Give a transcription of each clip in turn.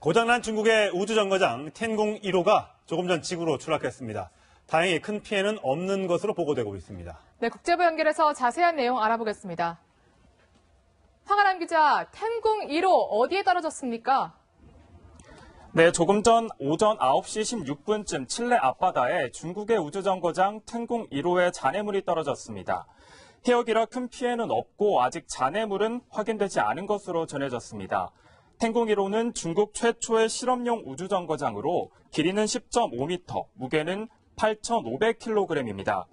고장난 중국의 우주정거장 텐공 1호가 조금 전 지구로 추락했습니다. 다행히 큰 피해는 없는 것으로 보고되고 있습니다. 네, 국제부 연결해서 자세한 내용 알아보겠습니다. 황아람 기자, 텐공 1호 어디에 떨어졌습니까? 네, 조금 전 오전 9시 16분쯤 칠레 앞바다에 중국의 우주정거장 텐공 1호에 잔해물이 떨어졌습니다. 해역이라 큰 피해는 없고 아직 잔해물은 확인되지 않은 것으로 전해졌습니다. 텐공 1호는 중국 최초의 실험용 우주정거장으로 길이는 10.5m, 무게는 8,500kg입니다.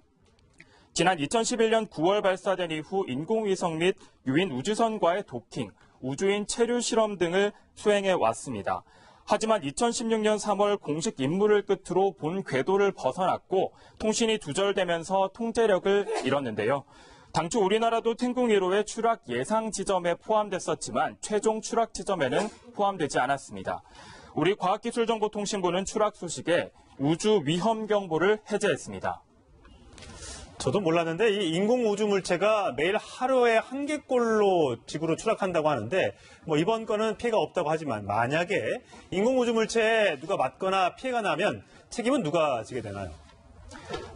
지난 2011년 9월 발사된 이후 인공위성 및 유인 우주선과의 도킹, 우주인 체류 실험 등을 수행해 왔습니다. 하지만 2016년 3월 공식 임무를 끝으로 본 궤도를 벗어났고 통신이 두절되면서 통제력을 잃었는데요. 당초 우리나라도 텐공 1호의 추락 예상 지점에 포함됐었지만 최종 추락 지점에는 포함되지 않았습니다. 우리 과학기술정보통신부는 추락 소식에 우주 위험 경보를 해제했습니다. 저도 몰랐는데 이 인공우주물체가 매일 하루에 1개꼴로 지구로 추락한다고 하는데 이번 건은 피해가 없다고 하지만 만약에 인공우주물체에 누가 맞거나 피해가 나면 책임은 누가 지게 되나요?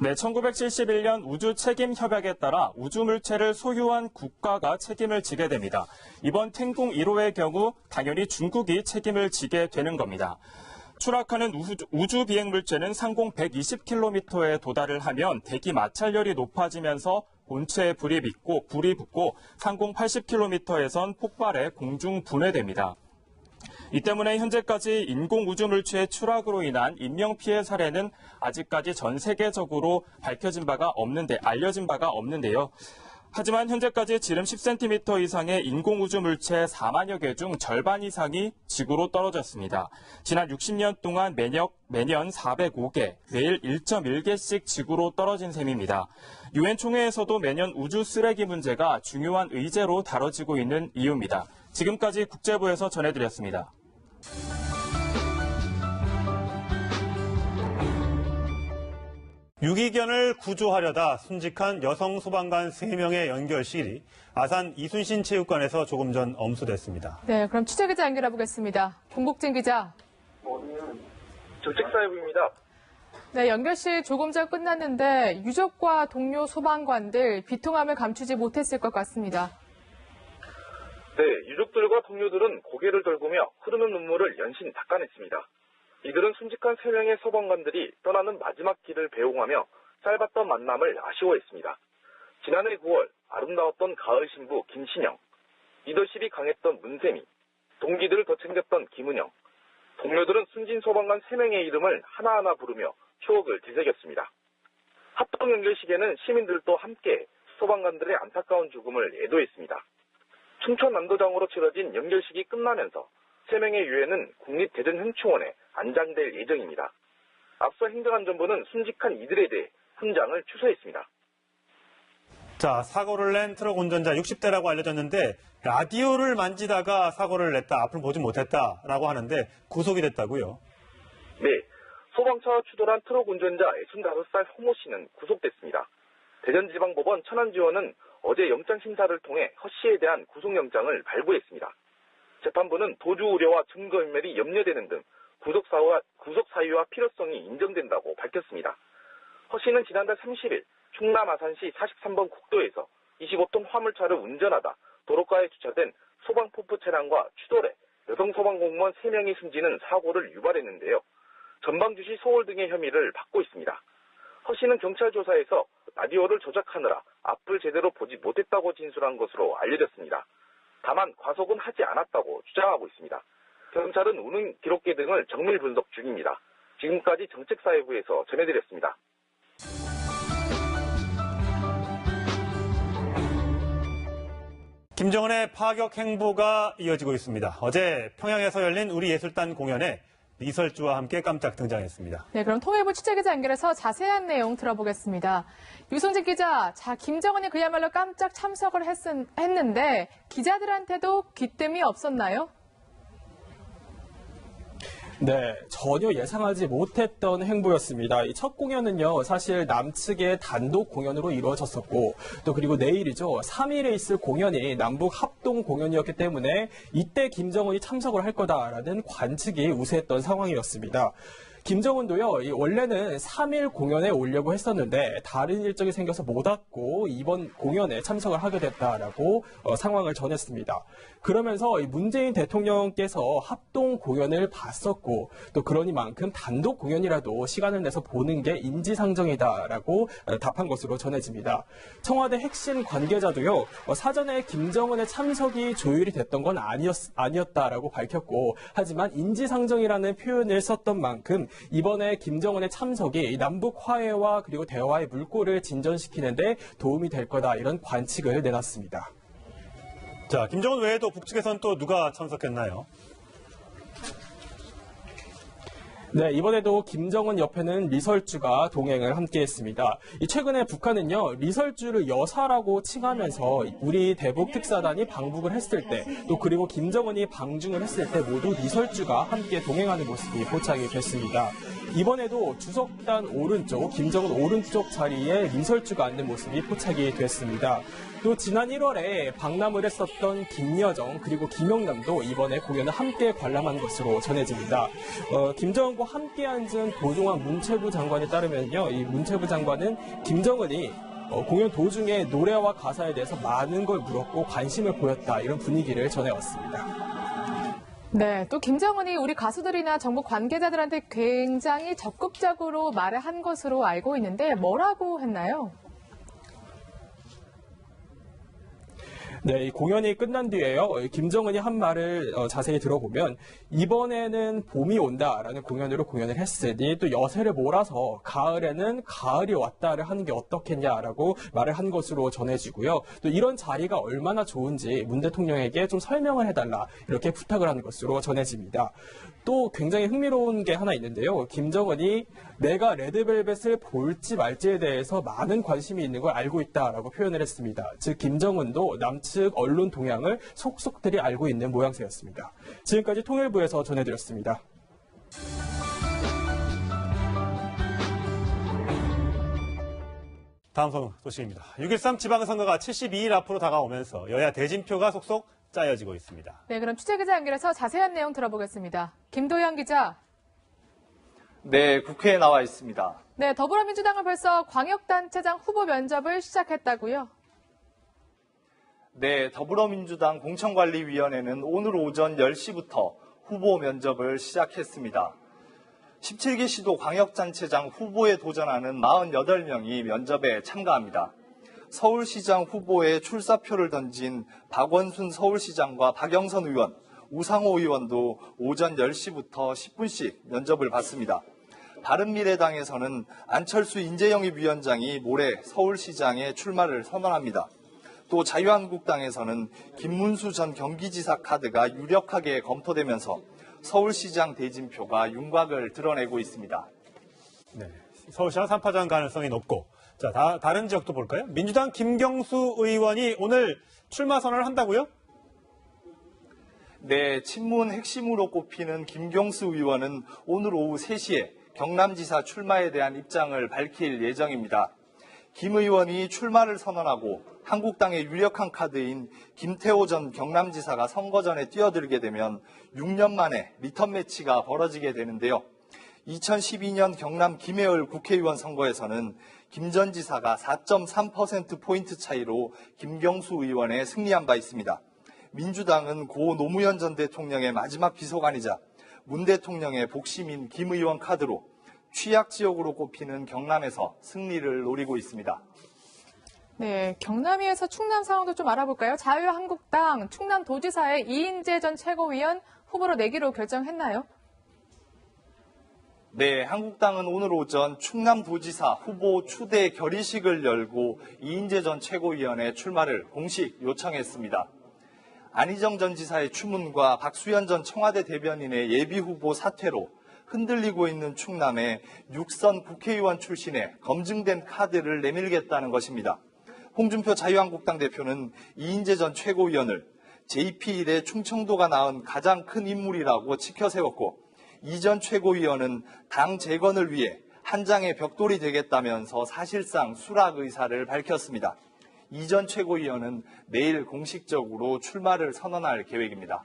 네, 1971년 우주책임협약에 따라 우주물체를 소유한 국가가 책임을 지게 됩니다. 이번 텐공 1호의 경우 당연히 중국이 책임을 지게 되는 겁니다. 추락하는 우주 비행 물체는 상공 120km에 도달을 하면 대기 마찰열이 높아지면서 본체에 불이 붙고 상공 80km에선 폭발해 공중 분해됩니다. 이 때문에 현재까지 인공우주 물체의 추락으로 인한 인명피해 사례는 아직까지 전 세계적으로 알려진 바가 없는데요. 하지만 현재까지 지름 10cm 이상의 인공우주 물체 4만여 개 중 절반 이상이 지구로 떨어졌습니다. 지난 60년 동안 매년 405개, 매일 1.1개씩 지구로 떨어진 셈입니다. 유엔 총회에서도 매년 우주 쓰레기 문제가 중요한 의제로 다뤄지고 있는 이유입니다. 지금까지 국제부에서 전해드렸습니다. 유기견을 구조하려다 순직한 여성 소방관 3명의 연결식이 아산 이순신 체육관에서 조금 전 엄수됐습니다. 네, 그럼 취재기자 연결해보겠습니다. 공국진 기자. 정책사회부입니다. 네, 연결식 조금 전 끝났는데 유족과 동료 소방관들 비통함을 감추지 못했을 것 같습니다. 네, 유족들과 동료들은 고개를 돌보며 흐르는 눈물을 연신 닦아냈습니다. 이들은 순직한 3명의 소방관들이 떠나는 마지막 길을 배웅하며 짧았던 만남을 아쉬워했습니다. 지난해 9월 아름다웠던 가을 신부 김신영, 리더십이 강했던 문세미, 동기들을 더 챙겼던 김은영, 동료들은 순진 소방관 3명의 이름을 하나하나 부르며 추억을 되새겼습니다. 합동 연결식에는 시민들도 함께 소방관들의 안타까운 죽음을 애도했습니다. 춘천 남도장으로 치러진 연결식이 끝나면서 3명의 유해는 국립대전현충원에 안장될 예정입니다. 앞서 행정안전부는 순직한 이들에 대해 훈장을 취소했습니다. 자, 사고를 낸 트럭 운전자 60대라고 알려졌는데 라디오를 만지다가 사고를 냈다, 앞을 보지 못했다라고 하는데 구속이 됐다고요? 네, 소방차와 추돌한 트럭 운전자 65살 홍모 씨는 구속됐습니다. 대전지방법원 천안지원은 어제 영장심사를 통해 허 씨에 대한 구속영장을 발부했습니다. 재판부는 도주 우려와 증거인멸이 염려되는 등 구속 사유와 필요성이 인정된다고 밝혔습니다. 허 씨는 지난달 30일 충남 아산시 43번 국도에서 25톤 화물차를 운전하다 도로가에 주차된 소방펌프 차량과 추돌해 여성 소방공무원 3명이 숨지는 사고를 유발했는데요. 전방주시 소홀 등의 혐의를 받고 있습니다. 허 씨는 경찰 조사에서 라디오를 조작하느라 앞을 제대로 보지 못했다고 진술한 것으로 알려졌습니다. 다만 과속은 하지 않았다고 주장하고 있습니다. 경찰은 운행 기록계 등을 정밀 분석 중입니다. 지금까지 정책사회부에서 전해드렸습니다. 김정은의 파격 행보가 이어지고 있습니다. 어제 평양에서 열린 우리 예술단 공연에 이설주와 함께 깜짝 등장했습니다. 네, 그럼 통일부 취재기자 연결해서 자세한 내용 들어보겠습니다. 유성진 기자, 김정은이 그야말로 깜짝 참석을 했는데 기자들한테도 귀뜸이 없었나요? 네, 전혀 예상하지 못했던 행보였습니다. 이 첫 공연은요, 사실 남측의 단독 공연으로 이루어졌었고, 또 그리고 내일이죠, 3일에 있을 공연이 남북 합동 공연이었기 때문에 이때 김정은이 참석을 할 거다라는 관측이 우세했던 상황이었습니다. 김정은도요, 원래는 3일 공연에 오려고 했었는데 다른 일정이 생겨서 못 왔고 이번 공연에 참석을 하게 됐다라고 상황을 전했습니다. 그러면서 문재인 대통령께서 합동 공연을 봤었고 또 그러니만큼 단독 공연이라도 시간을 내서 보는 게 인지상정이다라고 답한 것으로 전해집니다. 청와대 핵심 관계자도요, 사전에 김정은의 참석이 조율이 됐던 건 아니었다라고 밝혔고, 하지만 인지상정이라는 표현을 썼던 만큼 이번에 김정은의 참석이 남북 화해와 그리고 대화의 물꼬를 진전시키는데 도움이 될 거다, 이런 관측을 내놨습니다. 자, 김정은 외에도 북측에선 또 누가 참석했나요? 네, 이번에도 김정은 옆에는 리설주가 동행을 함께했습니다. 최근에 북한은요, 리설주를 여사라고 칭하면서 우리 대북 특사단이 방북을 했을 때, 또 그리고 김정은이 방중을 했을 때 모두 리설주가 함께 동행하는 모습이 포착이 됐습니다. 이번에도 주석단 오른쪽, 김정은 오른쪽 자리에 리설주가 앉는 모습이 포착이 됐습니다. 또 지난 1월에 방남을 했었던 김여정 그리고 김영남도 이번에 공연을 함께 관람한 것으로 전해집니다. 김정은과 함께 앉은 도종환 문체부 장관에 따르면요, 이 문체부 장관은 김정은이 공연 도중에 노래와 가사에 대해서 많은 걸 물었고 관심을 보였다, 이런 분위기를 전해왔습니다. 네, 또 김정은이 우리 가수들이나 정부 관계자들한테 굉장히 적극적으로 말을 한 것으로 알고 있는데 뭐라고 했나요? 네, 이 공연이 끝난 뒤에요, 김정은이 한 말을 자세히 들어보면 이번에는 봄이 온다라는 공연을 했으니 또 여세를 몰아서 가을에는 가을이 왔다를 하는 게 어떻겠냐라고 말을 한 것으로 전해지고요. 또 이런 자리가 얼마나 좋은지 문 대통령에게 좀 설명을 해달라, 이렇게 부탁을 한 것으로 전해집니다. 또 굉장히 흥미로운 게 하나 있는데요. 김정은이 내가 레드벨벳을 볼지 말지에 대해서 많은 관심이 있는 걸 알고 있다라고 표현을 했습니다. 즉 김정은도 남측 언론 동향을 속속들이 알고 있는 모양새였습니다. 지금까지 통일부에서 전해드렸습니다. 다음 소식입니다. 6.13 지방선거가 72일 앞으로 다가오면서 여야 대진표가 속속 짜여지고 있습니다. 네, 그럼 취재기자 연결해서 자세한 내용 들어보겠습니다. 김도현 기자. 네, 국회에 나와 있습니다. 네, 더불어민주당은 벌써 광역단체장 후보 면접을 시작했다고요? 네, 더불어민주당 공천관리위원회는 오늘 오전 10시부터 후보 면접을 시작했습니다. 17개 시도 광역단체장 후보에 도전하는 48명이 면접에 참가합니다. 서울시장 후보에 출사표를 던진 박원순 서울시장과 박영선 의원, 우상호 의원도 오전 10시부터 10분씩 면접을 받습니다. 바른미래당에서는 안철수 인재영입위원장이 모레 서울시장에 출마를 선언합니다. 또 자유한국당에서는 김문수 전 경기지사 카드가 유력하게 검토되면서 서울시장 대진표가 윤곽을 드러내고 있습니다. 네, 서울시장 3파전 가능성이 높고, 자, 다른 지역도 볼까요? 민주당 김경수 의원이 오늘 출마 선언을 한다고요? 네, 친문 핵심으로 꼽히는 김경수 의원은 오늘 오후 3시에 경남지사 출마에 대한 입장을 밝힐 예정입니다. 김 의원이 출마를 선언하고 한국당의 유력한 카드인 김태호 전 경남지사가 선거 전에 뛰어들게 되면 6년 만에 리턴 매치가 벌어지게 되는데요. 2012년 경남 김해을 국회의원 선거에서는 김 전 지사가 4.3%포인트 차이로 김경수 의원에 승리한 바 있습니다. 민주당은 고 노무현 전 대통령의 마지막 비서관이자 문 대통령의 복심인 김 의원 카드로 취약 지역으로 꼽히는 경남에서 승리를 노리고 있습니다. 네, 경남위에서 충남 상황도 좀 알아볼까요? 자유한국당 충남도지사의 이인재 전 최고위원 후보로 내기로 결정했나요? 네, 한국당은 오늘 오전 충남도지사 후보 추대 결의식을 열고 이인재 전 최고위원의 출마를 공식 요청했습니다. 안희정 전 지사의 추문과 박수현 전 청와대 대변인의 예비후보 사퇴로 흔들리고 있는 충남에 6선 국회의원 출신의 검증된 카드를 내밀겠다는 것입니다. 홍준표 자유한국당 대표는 이인재 전 최고위원을 JP 이래 충청도가 낳은 가장 큰 인물이라고 치켜세웠고, 이 전 최고위원은 당 재건을 위해 한 장의 벽돌이 되겠다면서 사실상 수락 의사를 밝혔습니다. 이 전 최고위원은 내일 공식적으로 출마를 선언할 계획입니다.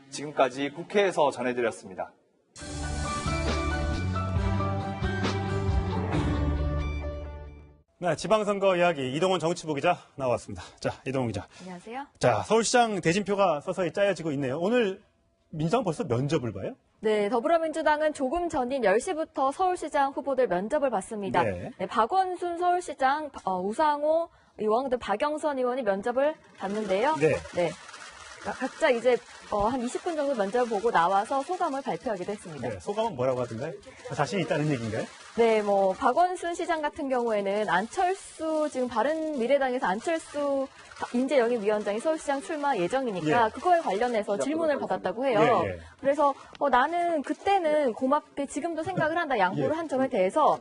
지금까지 국회에서 전해드렸습니다. 네, 지방선거 이야기 이동훈 정치부 기자 나왔습니다. 자, 이동훈 기자. 안녕하세요. 자, 서울시장 대진표가 서서히 짜여지고 있네요. 오늘 민주당 벌써 면접을 봐요? 네, 더불어민주당은 조금 전인 10시부터 서울시장 후보들 면접을 받습니다. 네. 네, 박원순 서울시장, 우상호 의원, 등 박영선 의원이 면접을 받는데요. 네. 각자 이제 한 20분 정도 면접을 보고 나와서 소감을 발표하기도 했습니다. 네, 소감은 뭐라고 하던가요? 자신 있다는 얘기인가요? 네, 박원순 시장 같은 경우에는 안철수, 지금 바른미래당에서 안철수 인재영입위원장이 서울시장 출마 예정이니까 예. 그거에 관련해서 질문을 받았다고 해요. 예. 그래서 나는 그때는 고맙게 지금도 생각을 한다, 양보를 예. 한 점에 대해서.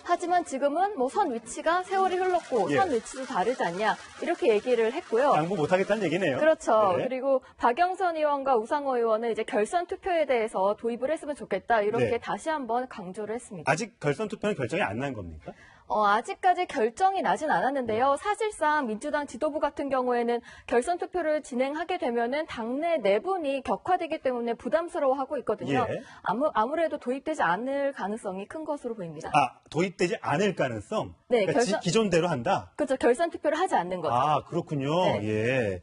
하지만 지금은 선 위치가 세월이 흘렀고 예. 선 위치도 다르지 않냐 이렇게 얘기를 했고요. 양보 못하겠다는 얘기네요. 그렇죠. 네. 그리고 박영선 의원과 우상호 의원은 이제 결선 투표에 대해서 도입을 했으면 좋겠다 이렇게 네. 다시 한번 강조를 했습니다. 아직 결선 투표는 결정이 안 난 겁니까? 아직까지 결정이 나진 않았는데요. 사실상 민주당 지도부 같은 경우에는 결선 투표를 진행하게 되면은 당내 내분이 격화되기 때문에 부담스러워하고 있거든요. 예. 아무래도 도입되지 않을 가능성이 큰 것으로 보입니다. 도입되지 않을 가능성? 네, 그러니까 기존대로 한다? 그렇죠. 결선 투표를 하지 않는 거죠. 그렇군요. 네. 예.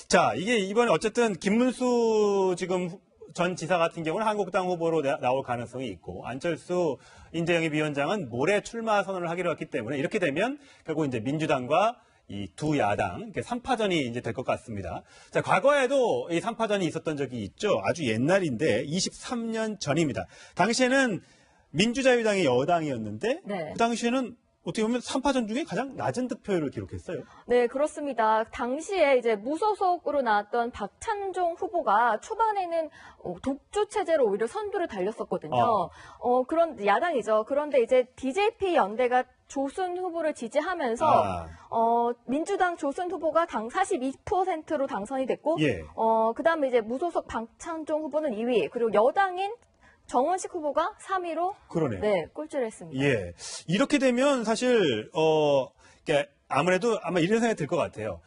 자, 이게 이번에 어쨌든 김문수 지금 전 지사 같은 경우는 한국당 후보로 나올 가능성이 있고, 안철수 인재영입위원장은 모레 출마 선언을 하기로 했기 때문에 이렇게 되면 결국 이제 민주당과 이 두 야당, 3파전이 이제 될 것 같습니다. 자, 과거에도 이 3파전이 있었던 적이 있죠. 아주 옛날인데 23년 전입니다. 당시에는 민주자유당이 여당이었는데 네. 그 당시에는 어떻게 보면 3파전 중에 가장 낮은 득표율을 기록했어요. 네, 그렇습니다. 당시에 이제 무소속으로 나왔던 박찬종 후보가 초반에는 독주 체제로 오히려 선두를 달렸었거든요. 그런 야당이죠. 그런데 이제 DJP 연대가 조순 후보를 지지하면서 민주당 조순 후보가 42%로 당선이 됐고, 예. 그다음에 이제 무소속 박찬종 후보는 2위, 그리고 여당인 정원식 후보가 3위로 그러네요. 네, 꼴찌를 했습니다. 예. 이렇게 되면 사실 그러니까 아무래도 아마 이런 생각이 들 것 같아요.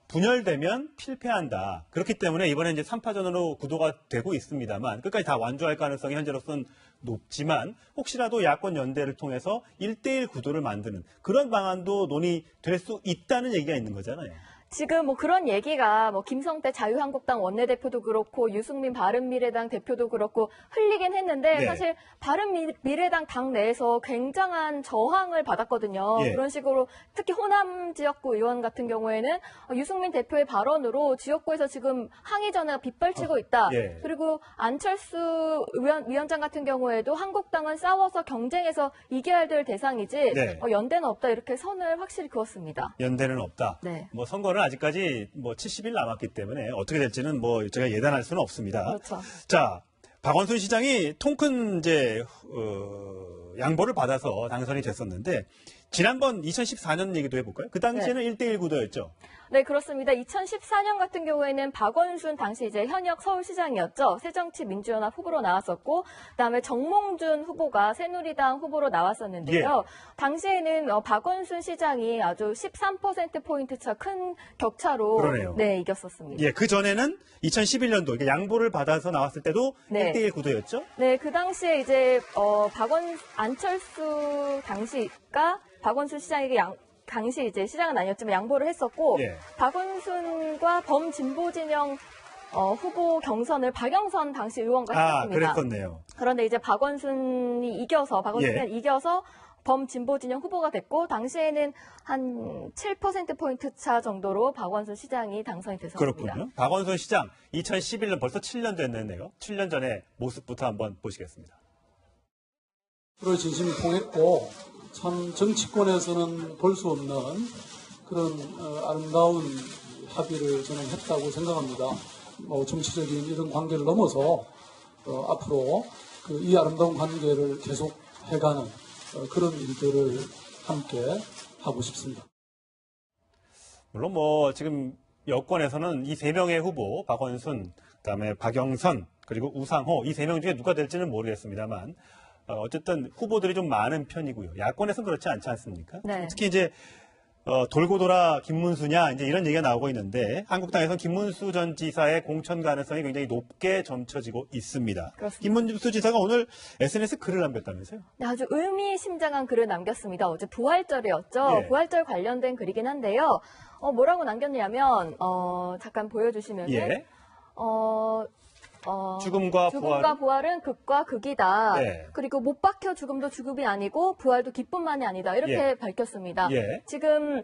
분열되면 필패한다. 그렇기 때문에 이번에 이제 3파전으로 구도가 되고 있습니다만 끝까지 다 완주할 가능성이 현재로서는 높지만 혹시라도 야권 연대를 통해서 1대1 구도를 만드는 그런 방안도 논의될 수 있다는 얘기가 있는 거잖아요. 지금 그런 얘기가 김성태 자유한국당 원내대표도 그렇고 유승민 바른미래당 대표도 그렇고 흘리긴 했는데 네. 사실 바른미래당 당 내에서 굉장한 저항을 받았거든요. 예. 그런 식으로 특히 호남 지역구 의원 같은 경우에는 유승민 대표의 발언으로 지역구에서 지금 항의 전화가 빗발치고 있다. 예. 그리고 안철수 위원장 같은 경우에도 한국당은 싸워서 경쟁해서 이겨야 될 대상이지 네. 연대는 없다 이렇게 선을 확실히 그었습니다. 연대는 없다. 네. 선거는 아직까지 70일 남았기 때문에 어떻게 될지는 제가 예단할 수는 없습니다. 그렇죠. 자, 박원순 시장이 통큰 이제 양보를 받아서 당선이 됐었는데 지난번 2014년 얘기도 해볼까요? 그 당시에는 1대1 구도였죠. 네, 그렇습니다. 2014년 같은 경우에는 박원순 당시 이제 현역 서울시장이었죠. 새정치민주연합 후보로 나왔었고, 그다음에 정몽준 후보가 새누리당 후보로 나왔었는데요. 당시에는 박원순 시장이 아주 13%포인트 차 큰 격차로 그러네요. 네, 이겼었습니다. 예, 그 전에는 2011년도 양보를 받아서 나왔을 때도 네. 1대1 구도였죠. 네, 그 당시에 이제 안철수 당시가 박원순 시장에게 당시 이제 시장은 아니었지만 양보를 했었고, 예. 박원순과 범진보 진영 후보 경선을 박영선 당시 의원과 했습니다. 그랬었네요. 그런데 이제 박원순이 이겨서 범진보 진영 후보가 됐고, 당시에는 한 7%포인트 차 정도로 박원순 시장이 당선이 됐었습니다. 그렇군요. 박원순 시장 2011년 벌써 7년 됐네요. 7년 전의 모습부터 한번 보시겠습니다. 프로의 진심이 통했고 참 정치권에서는 볼 수 없는 그런 아름다운 합의를 저는 했다고 생각합니다. 정치적인 이런 관계를 넘어서 앞으로 이 아름다운 관계를 계속 해가는 그런 일들을 함께 하고 싶습니다. 물론 지금 여권에서는 이 세 명의 후보, 박원순, 그다음에 박영선, 그리고 우상호 이 세 명 중에 누가 될지는 모르겠습니다만 어쨌든 후보들이 좀 많은 편이고요. 야권에서는 그렇지 않지 않습니까? 네. 특히 이제 돌고 돌아 김문수냐 이제 이런 얘기가 나오고 있는데 한국당에서는 김문수 전 지사의 공천 가능성이 굉장히 높게 점쳐지고 있습니다. 그렇습니다. 김문수 지사가 오늘 SNS 글을 남겼다면서요? 네, 아주 의미심장한 글을 남겼습니다. 어제 부활절이었죠. 예. 부활절 관련된 글이긴 한데요. 뭐라고 남겼냐면 잠깐 보여주시면은 예. 죽음과 죽음과 부활은 극과 극이다. 네. 그리고 못 박혀 죽음도 죽음이 아니고 부활도 기쁨만이 아니다. 이렇게 예. 밝혔습니다. 예. 지금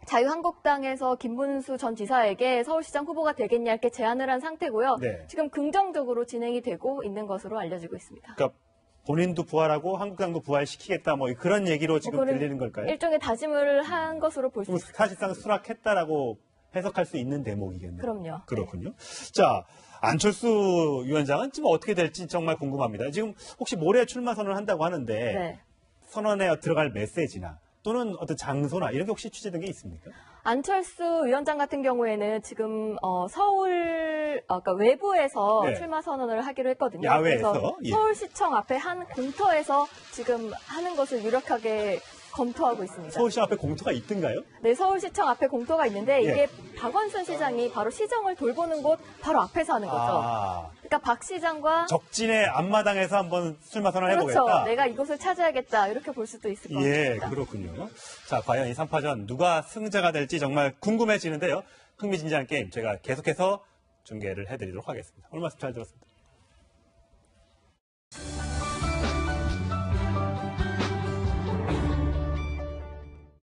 자유한국당에서 김문수 전 지사에게 서울시장 후보가 되겠냐 이렇게 제안을 한 상태고요. 네. 지금 긍정적으로 진행이 되고 있는 것으로 알려지고 있습니다. 그러니까 본인도 부활하고 한국당도 부활시키겠다 뭐 그런 얘기로 지금 그거는 들리는 걸까요? 일종의 다짐을 한 것으로 볼 수 그럼 있습니다. 사실상 수락했다라고 해석할 수 있는 대목이겠네요. 그럼요. 그렇군요. 자, 안철수 위원장은 지금 어떻게 될지 정말 궁금합니다. 지금 혹시 모레 출마 선언을 한다고 하는데 네. 선언에 들어갈 메시지나 또는 어떤 장소나 이런 게 혹시 취재된 게 있습니까? 안철수 위원장 같은 경우에는 지금 서울 그러니까 외부에서 네. 출마 선언을 하기로 했거든요. 야외에서? 그래서 예. 서울시청 앞에 한 공터에서 지금 하는 것을 유력하게 검토하고 있습니다. 서울시 앞에 공터가 있던가요? 네, 서울시청 앞에 공터가 있는데 예. 이게 박원순 시장이 바로 시정을 돌보는 곳 바로 앞에서 하는 거죠. 아, 그러니까 박 시장과 적진의 앞마당에서 한번 출마 선언을 그렇죠. 해보겠다. 내가 이곳을 차지하겠다 이렇게 볼 수도 있을 것 예, 같습니다. 그렇군요. 자, 과연 이 3파전 누가 승자가 될지 정말 궁금해지는데요. 흥미진진한 게임 제가 계속해서 중계를 해드리도록 하겠습니다. 오늘 말씀 잘 들었습니다.